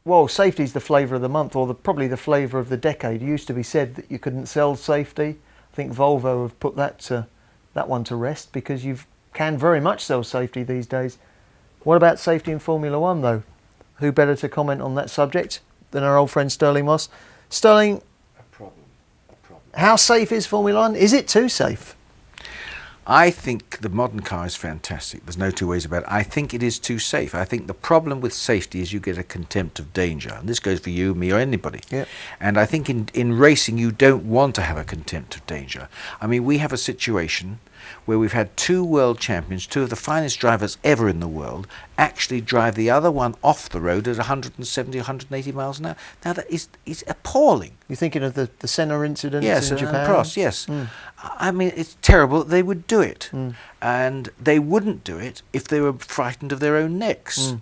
well, safety's the flavour of the month, or probably the flavour of the decade. It used to be said that you couldn't sell safety. I think Volvo have put that one to rest, because you can very much sell safety these days. What about safety in Formula One, though? Who better to comment on that subject than our old friend Stirling Moss? Stirling, A problem. how safe is Formula One? Is it too safe? I think the modern car is fantastic. There's no two ways about it. I think it is too safe. I think the problem with safety is you get a contempt of danger. And this goes for you, me, or anybody. Yep. And I think in racing, you don't want to have a contempt of danger. I mean, we have a situation where we've had two world champions, two of the finest drivers ever in the world, actually drive the other one off the road at 170, 180 miles an hour. Now, that is appalling. You're thinking of the Senna incident Yes, in Japan? Prost, yes. I mean, it's terrible that they would do it. And they wouldn't do it if they were frightened of their own necks.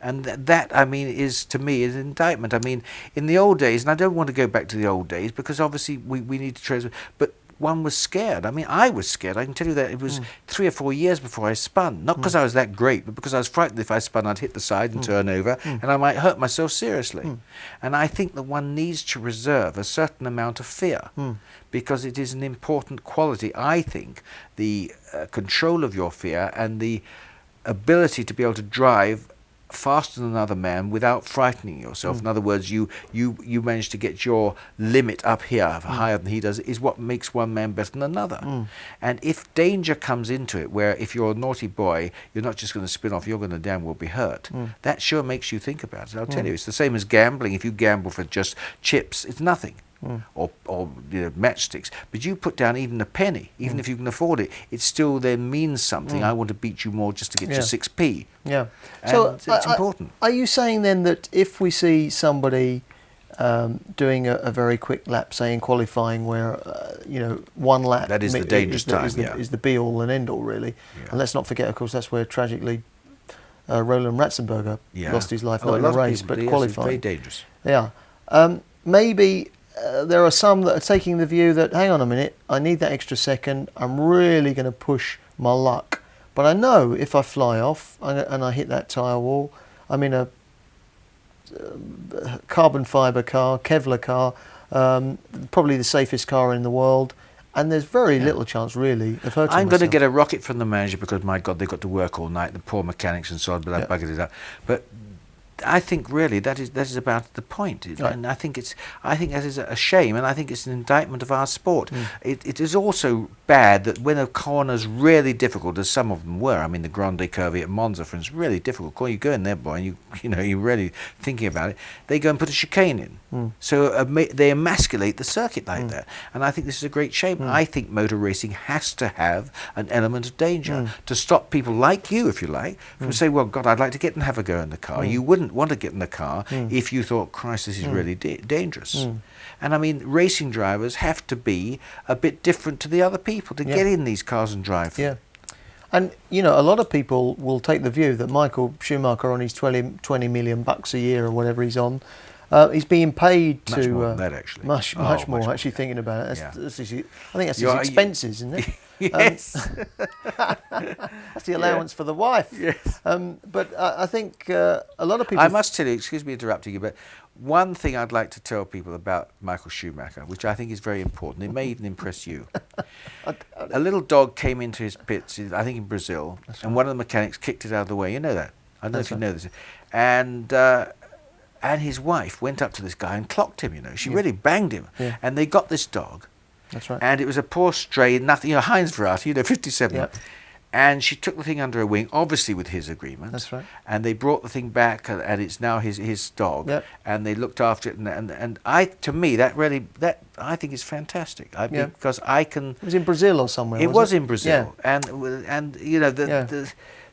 And that, I mean, is, to me, is an indictment. I mean, in the old days, and I don't want to go back to the old days, because obviously we need to trace, but one was scared. I mean, I was scared. I can tell you that it was 3 or 4 years before I spun. Not because I was that great, but because I was frightened if I spun, I'd hit the side and turn over, and I might hurt myself seriously. And I think that one needs to reserve a certain amount of fear, because it is an important quality. I think the control of your fear and the ability to be able to drive faster than another man without frightening yourself. In other words, you manage to get your limit up here, higher than he does, is what makes one man better than another. And if danger comes into it, where if you're a naughty boy, you're not just going to spin off, you're going to damn well be hurt, that sure makes you think about it. I'll tell you, it's the same as gambling. If you gamble for just chips, it's nothing. Or matchsticks, but you put down even a penny, even if you can afford it, it still then means something. I want to beat you more just to get your 6p. Yeah. And So it's important. Are you saying then that if we see somebody doing a very quick lap, say in qualifying, where 1 lap That is the dangerous time, is the be all and end all, really? And let's not forget, of course, that's where tragically Roland Ratzenberger lost his life, not in a race, but qualifying. Very dangerous. Yeah. Maybe there are some that are taking the view that, hang on a minute, I need that extra second, I'm really going to push my luck. But I know if I fly off and I hit that tyre wall, I'm in a carbon fibre car, Kevlar car, probably the safest car in the world, and there's very little chance really of hurting I'm going to myself. get a rocket from the manager because, my God, they've got to work all night, the poor mechanics and so on, but I buggered it up. But I think really that is about the point, and I think that is a shame, and I think it's an indictment of our sport. It is also bad that when a corner's really difficult, as some of them were. I mean, the Grande Curvy at Monza, for instance, really difficult. You go in there, boy, and you're really thinking about it. They go and put a chicane in, so they emasculate the circuit like that, and I think this is a great shame. I think motor racing has to have an element of danger to stop people like you, if you like, from saying, "Well, God, I'd like to get and have a go in the car." You wouldn't want to get in the car if you thought, Christ, this is really dangerous. And I mean, racing drivers have to be a bit different to the other people to get in these cars and drive them. Yeah. And, a lot of people will take the view that Michael Schumacher, on his 20 million bucks a year or whatever he's on, he's being paid Much to... more than that, actually. Much more, actually, thinking about it. That's I think that's his expenses, isn't it? Yes. That's the allowance for the wife. Yes. But I think a lot of people... I must tell you, excuse me interrupting you, but one thing I'd like to tell people about Michael Schumacher, which I think is very important, it may even impress you. A little dog came into his pits, I think in Brazil, and one of the mechanics kicked it out of the way. You know that. I don't know if you know this. And his wife went up to this guy and clocked him, She really banged him. Yeah. And they got this dog. That's right. And it was a poor stray, nothing, Heinz variety, 57. Yep. And she took the thing under her wing, obviously with his agreement. That's right. And they brought the thing back, and it's now his dog. Yep. And they looked after it, and to me that I think is fantastic. Because I can. It was in Brazil or somewhere. It was in Brazil, and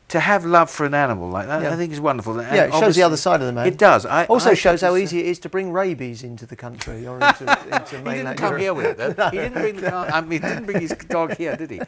to have love for an animal like that, I think is wonderful. And it shows the other side of the man. It does. Also shows how easy it is to bring rabies into the country or into mainland He didn't come here with it, though. He didn't bring the car. I mean, he didn't bring his dog here, did he?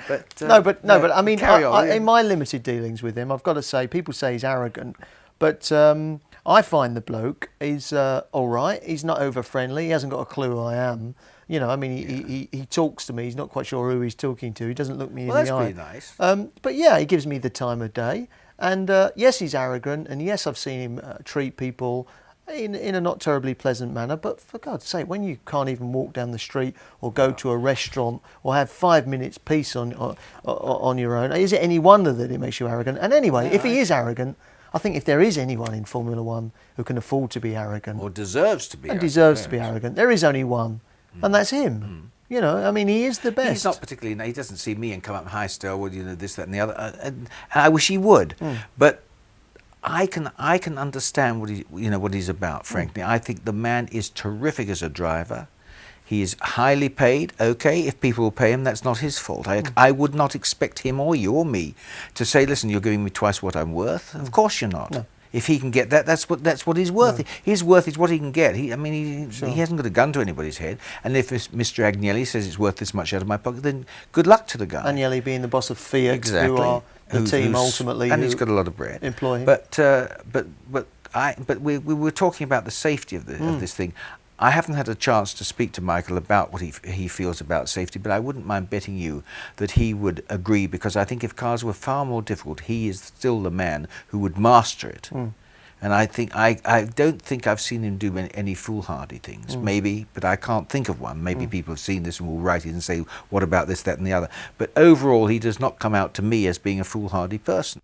But but I mean, in my limited dealings with him, I've got to say, people say he's arrogant, but I find the bloke is all right. He's not over friendly. He hasn't got a clue who I am. I mean, he talks to me. He's not quite sure who he's talking to. He doesn't look me in the eye. Well, that's pretty nice. But yeah, he gives me the time of day. And yes, he's arrogant. And yes, I've seen him treat people in a not terribly pleasant manner. But for God's sake, when you can't even walk down the street or go to a restaurant or have 5 minutes peace on your own, is it any wonder that it makes you arrogant? And anyway, if he is arrogant, I think if there is anyone in Formula One who can afford to be arrogant or deserves to be, and deserves to be arrogant, there is only one, and that's him. You know, I mean, he is the best. He's not particularly. He doesn't see me and come up, "Hi, Stirling, you know, this, that, and the other." And I wish he would, but I can understand what he's about. Frankly, I think the man is terrific as a driver. He is highly paid. Okay, if people will pay him, that's not his fault. I would not expect him or you or me to say, "Listen, you're giving me twice what I'm worth." Of course, you're not. No. If he can get that, that's what he's worth. No. His worth is what he can get. He Sure. hasn't got a gun to anybody's head. And if Mr. Agnelli says it's worth this much out of my pocket, then good luck to the guy. Agnelli being the boss of Fiat, Exactly. who are the team ultimately, and he's got a lot of bread. Employ him. But we were talking about the safety of this thing. I haven't had a chance to speak to Michael about what he feels about safety, but I wouldn't mind betting you that he would agree, because I think if cars were far more difficult, he is still the man who would master it. And I don't think I've seen him do any foolhardy things. Maybe, but I can't think of one. Maybe people have seen this and will write it and say, "What about this, that, and the other?" But overall, he does not come out to me as being a foolhardy person.